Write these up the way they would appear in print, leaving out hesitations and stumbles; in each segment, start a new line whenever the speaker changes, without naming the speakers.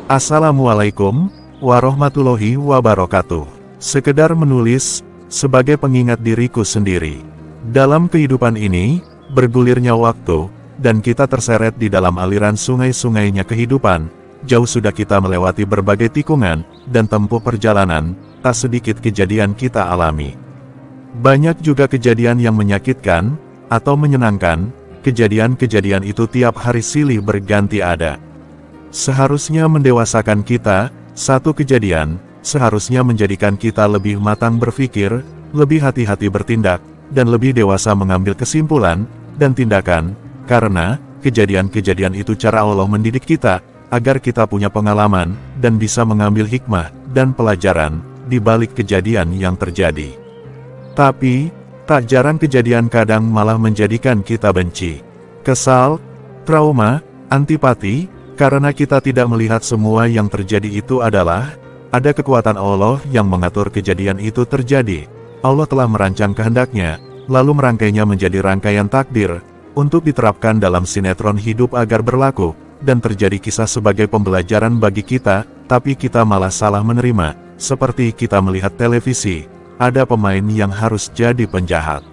Assalamualaikum warahmatullahi wabarakatuh. Sekedar menulis, sebagai pengingat diriku sendiri. Dalam kehidupan ini, bergulirnya waktu, dan kita terseret di dalam aliran sungai-sungainya kehidupan. Jauh sudah kita melewati berbagai tikungan, dan tempuh perjalanan, tak sedikit kejadian kita alami. Banyak juga kejadian yang menyakitkan, atau menyenangkan. Kejadian-kejadian itu tiap hari silih berganti ada. Seharusnya mendewasakan kita, satu kejadian, seharusnya menjadikan kita lebih matang berpikir, lebih hati-hati bertindak, dan lebih dewasa mengambil kesimpulan, dan tindakan, karena, kejadian-kejadian itu cara Allah mendidik kita, agar kita punya pengalaman, dan bisa mengambil hikmah, dan pelajaran, di balik kejadian yang terjadi. Tapi, tak jarang kejadian kadang malah menjadikan kita benci, kesal, trauma, antipati, karena kita tidak melihat semua yang terjadi itu adalah, ada kekuatan Allah yang mengatur kejadian itu terjadi. Allah telah merancang kehendaknya, lalu merangkainya menjadi rangkaian takdir, untuk diterapkan dalam sinetron hidup agar berlaku, dan terjadi kisah sebagai pembelajaran bagi kita, tapi kita malah salah menerima, seperti kita melihat televisi, ada pemain yang harus jadi penjahat.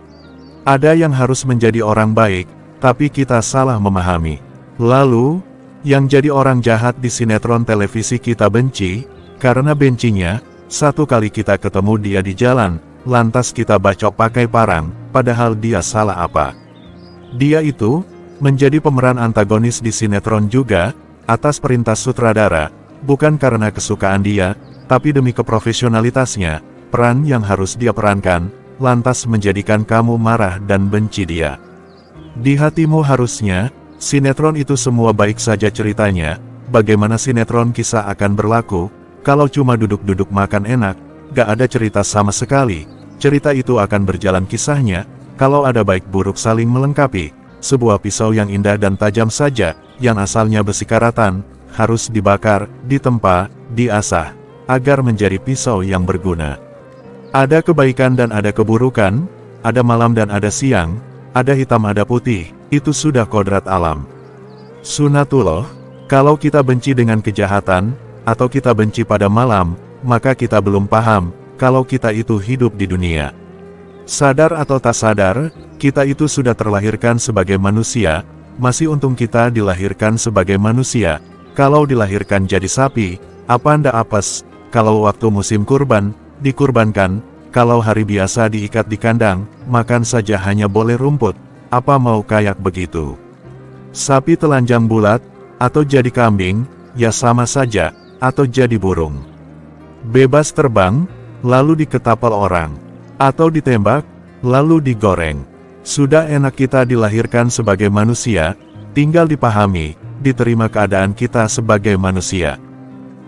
Ada yang harus menjadi orang baik, tapi kita salah memahami. Lalu, yang jadi orang jahat di sinetron televisi kita benci, karena bencinya, satu kali kita ketemu dia di jalan, lantas kita bacok pakai parang, padahal dia salah apa. Dia itu, menjadi pemeran antagonis di sinetron juga, atas perintah sutradara, bukan karena kesukaan dia, tapi demi keprofesionalitasnya, peran yang harus dia perankan, lantas menjadikan kamu marah dan benci dia. Di hatimu harusnya, sinetron itu semua baik saja ceritanya. Bagaimana sinetron kisah akan berlaku, kalau cuma duduk-duduk makan enak, gak ada cerita sama sekali. Cerita itu akan berjalan kisahnya, kalau ada baik buruk saling melengkapi. Sebuah pisau yang indah dan tajam saja, yang asalnya besi karatan, harus dibakar, ditempa, diasah, agar menjadi pisau yang berguna. Ada kebaikan dan ada keburukan, ada malam dan ada siang, ada hitam ada putih, itu sudah kodrat alam. Sunatullah, kalau kita benci dengan kejahatan, atau kita benci pada malam, maka kita belum paham, kalau kita itu hidup di dunia. Sadar atau tak sadar, kita itu sudah terlahirkan sebagai manusia, masih untung kita dilahirkan sebagai manusia. Kalau dilahirkan jadi sapi, apa ndak apes, kalau waktu musim kurban, dikurbankan, kalau hari biasa diikat di kandang, makan saja hanya boleh rumput, apa mau kayak begitu. Sapi telanjang bulat, atau jadi kambing, ya sama saja, atau jadi burung. Bebas terbang, lalu diketapel orang, atau ditembak, lalu digoreng. Sudah enak kita dilahirkan sebagai manusia, tinggal dipahami, diterima keadaan kita sebagai manusia.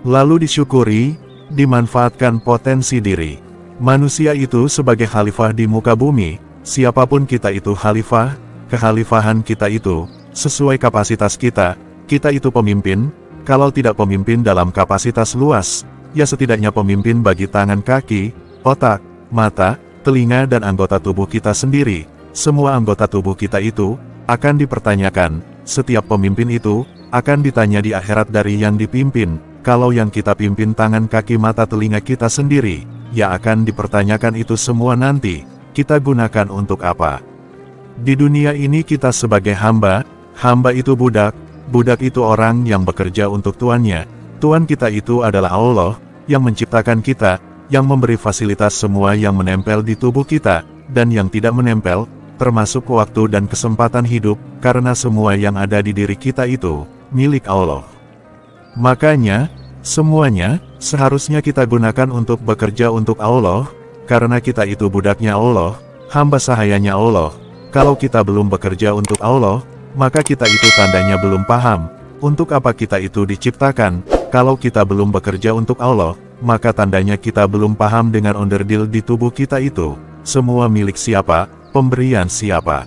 Lalu disyukuri, dimanfaatkan potensi diri. Manusia itu sebagai khalifah di muka bumi, siapapun kita itu khalifah, kekhalifahan kita itu, sesuai kapasitas kita itu pemimpin, kalau tidak pemimpin dalam kapasitas luas, ya setidaknya pemimpin bagi tangan kaki, otak, mata, telinga dan anggota tubuh kita sendiri. Semua anggota tubuh kita itu, akan dipertanyakan, setiap pemimpin itu, akan ditanya di akhirat dari yang dipimpin, kalau yang kita pimpin tangan kaki mata telinga kita sendiri, ya akan dipertanyakan itu semua nanti, kita gunakan untuk apa. Di dunia ini kita sebagai hamba, hamba itu budak, budak itu orang yang bekerja untuk tuannya. Tuan kita itu adalah Allah, yang menciptakan kita, yang memberi fasilitas semua yang menempel di tubuh kita, dan yang tidak menempel, termasuk waktu dan kesempatan hidup, karena semua yang ada di diri kita itu, milik Allah. Makanya, semuanya, seharusnya kita gunakan untuk bekerja untuk Allah, karena kita itu budaknya Allah, hamba sahayanya Allah. Kalau kita belum bekerja untuk Allah, maka kita itu tandanya belum paham, untuk apa kita itu diciptakan. Kalau kita belum bekerja untuk Allah, maka tandanya kita belum paham dengan onderdil di tubuh kita itu. Semua milik siapa, pemberian siapa.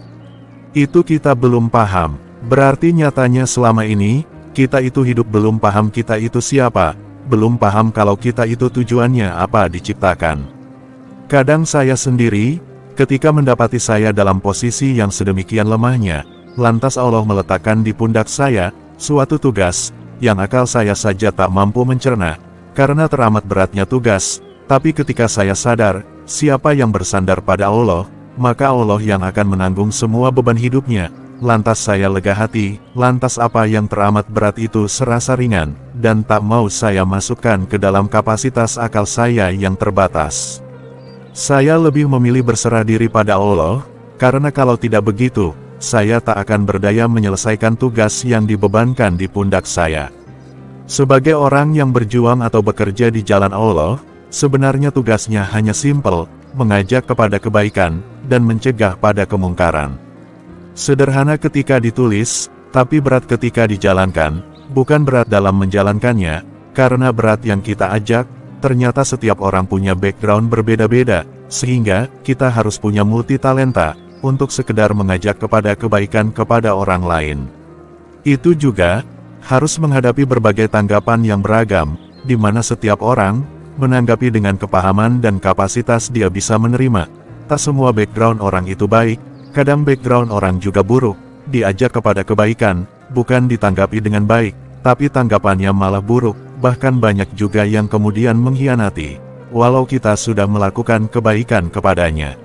Itu kita belum paham. Berarti nyatanya selama ini, kita itu hidup belum paham kita itu siapa, belum paham kalau kita itu tujuannya apa diciptakan. Kadang saya sendiri, ketika mendapati saya dalam posisi yang sedemikian lemahnya, lantas Allah meletakkan di pundak saya, suatu tugas, yang akal saya saja tak mampu mencerna, karena teramat beratnya tugas. Tapi ketika saya sadar, siapa yang bersandar pada Allah, maka Allah yang akan menanggung semua beban hidupnya. Lantas saya lega hati, lantas apa yang teramat berat itu serasa ringan, dan tak mau saya masukkan ke dalam kapasitas akal saya yang terbatas. Saya lebih memilih berserah diri pada Allah, karena kalau tidak begitu, saya tak akan berdaya menyelesaikan tugas yang dibebankan di pundak saya. Sebagai orang yang berjuang atau bekerja di jalan Allah, sebenarnya tugasnya hanya simpel, mengajak kepada kebaikan, dan mencegah pada kemungkaran. Sederhana ketika ditulis, tapi berat ketika dijalankan, bukan berat dalam menjalankannya, karena berat yang kita ajak, ternyata setiap orang punya background berbeda-beda, sehingga kita harus punya multitalenta, untuk sekedar mengajak kepada kebaikan kepada orang lain. Itu juga, harus menghadapi berbagai tanggapan yang beragam, di mana setiap orang, menanggapi dengan kepahaman dan kapasitas dia bisa menerima. Tak semua background orang itu baik, kadang background orang juga buruk, diajak kepada kebaikan, bukan ditanggapi dengan baik, tapi tanggapannya malah buruk, bahkan banyak juga yang kemudian mengkhianati, walau kita sudah melakukan kebaikan kepadanya.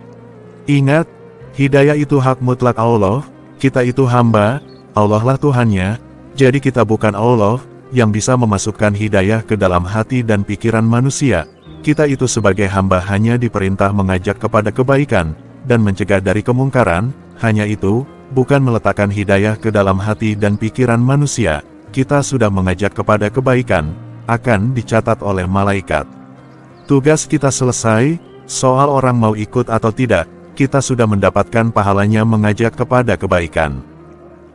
Ingat, hidayah itu hak mutlak Allah, kita itu hamba, Allah lah Tuhannya, jadi kita bukan Allah, yang bisa memasukkan hidayah ke dalam hati dan pikiran manusia. Kita itu sebagai hamba hanya diperintah mengajak kepada kebaikan, dan mencegah dari kemungkaran, hanya itu, bukan meletakkan hidayah ke dalam hati dan pikiran manusia. Kita sudah mengajak kepada kebaikan, akan dicatat oleh malaikat. Tugas kita selesai, soal orang mau ikut atau tidak, kita sudah mendapatkan pahalanya mengajak kepada kebaikan.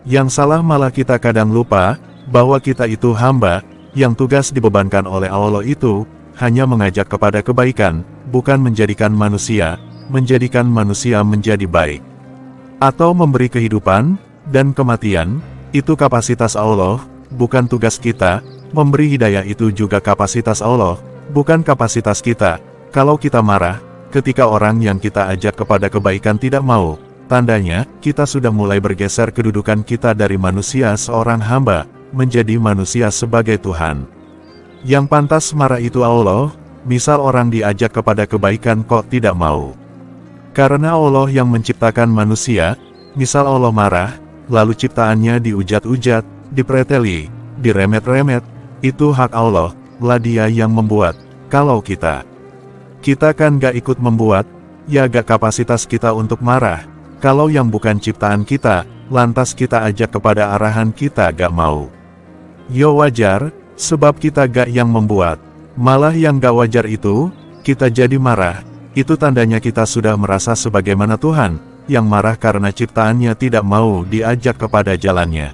Yang salah malah kita kadang lupa, bahwa kita itu hamba, yang tugas dibebankan oleh Allah itu, hanya mengajak kepada kebaikan, bukan menjadikan manusia menjadi baik. Atau memberi kehidupan, dan kematian, itu kapasitas Allah, bukan tugas kita. Memberi hidayah itu juga kapasitas Allah, bukan kapasitas kita. Kalau kita marah, ketika orang yang kita ajak kepada kebaikan tidak mau, tandanya, kita sudah mulai bergeser kedudukan kita dari manusia seorang hamba, menjadi manusia sebagai Tuhan. Yang pantas marah itu Allah, misal orang diajak kepada kebaikan kok tidak mau. Karena Allah yang menciptakan manusia, misal Allah marah, lalu ciptaannya diujat-ujat, dipreteli, diremet-remet, itu hak Allah, lah Dia yang membuat. Kalau kita kan gak ikut membuat, ya gak kapasitas kita untuk marah. Kalau yang bukan ciptaan kita, lantas kita ajak kepada arahan kita gak mau. Yo wajar, sebab kita gak yang membuat. Malah yang gak wajar itu, kita jadi marah. Itu tandanya kita sudah merasa sebagaimana Tuhan, yang marah karena ciptaannya tidak mau diajak kepada jalannya.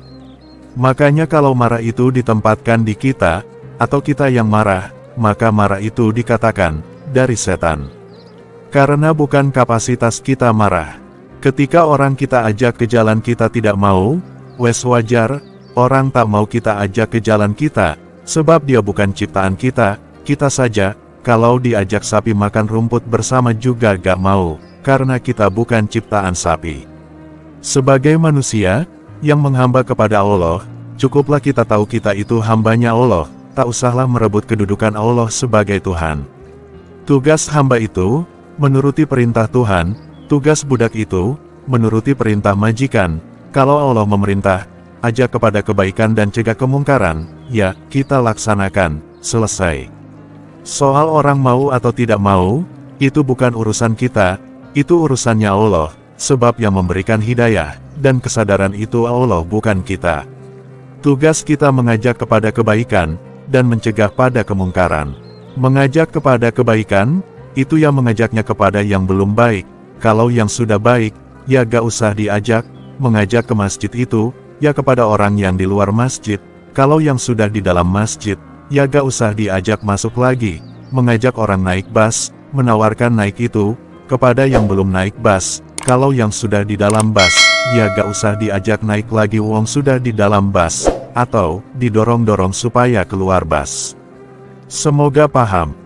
Makanya kalau marah itu ditempatkan di kita, atau kita yang marah, maka marah itu dikatakan, dari setan. Karena bukan kapasitas kita marah. Ketika orang kita ajak ke jalan kita tidak mau, wes wajar, orang tak mau kita ajak ke jalan kita, sebab dia bukan ciptaan kita saja, kalau diajak sapi makan rumput bersama juga gak mau, karena kita bukan ciptaan sapi. Sebagai manusia, yang menghamba kepada Allah, cukuplah kita tahu kita itu hambanya Allah, tak usahlah merebut kedudukan Allah sebagai Tuhan. Tugas hamba itu, menuruti perintah Tuhan, tugas budak itu, menuruti perintah majikan. Kalau Allah memerintah, ajak kepada kebaikan dan cegah kemungkaran, ya, kita laksanakan, selesai. Soal orang mau atau tidak mau, itu bukan urusan kita, itu urusannya Allah, sebab yang memberikan hidayah, dan kesadaran itu Allah bukan kita. Tugas kita mengajak kepada kebaikan, dan mencegah pada kemungkaran. Mengajak kepada kebaikan, itu yang mengajaknya kepada yang belum baik. Kalau yang sudah baik, ya gak usah diajak. Mengajak ke masjid itu, ya kepada orang yang di luar masjid. Kalau yang sudah di dalam masjid, ya gak usah diajak masuk lagi. Mengajak orang naik bus, menawarkan naik itu, kepada yang belum naik bus. Kalau yang sudah di dalam bus, ya gak usah diajak naik lagi wong sudah di dalam bus, atau didorong-dorong supaya keluar bus. Semoga paham.